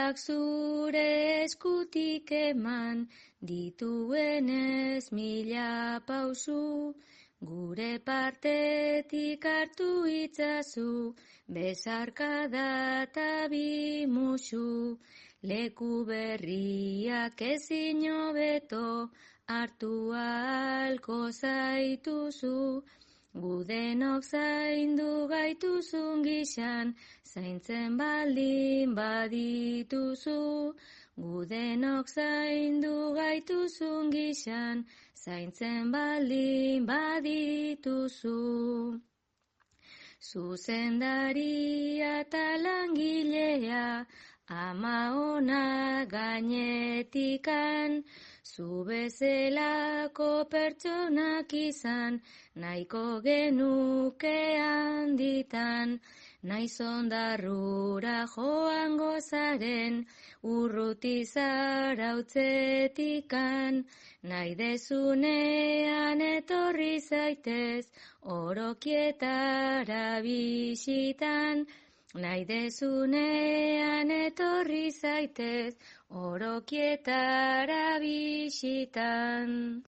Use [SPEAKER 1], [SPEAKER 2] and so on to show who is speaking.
[SPEAKER 1] Gauzak zure eskutik eman, dituenez mila pausu, gure partetik hartu itzazu, besarkada eta bi musu, leku berriak ezin hobeto, hartu ahalko zaituzu, gudenok zaindu gaituzun gizan, zaintzen baldin badituzu, gudenok zaindu gaituzun gizan, zaintzen baldin badituzu. Zuzendaria eta langilea, ama ona gainetikan, zu bezelako pertsonak izan, nahiko genuke handitan, naiz ondarrura joango zaren, urruti zarautzetikan, nahi dezunean etorri zaitez, orokietara bisitan, nahi dezunean etorri zaitez, orokietara bisitan.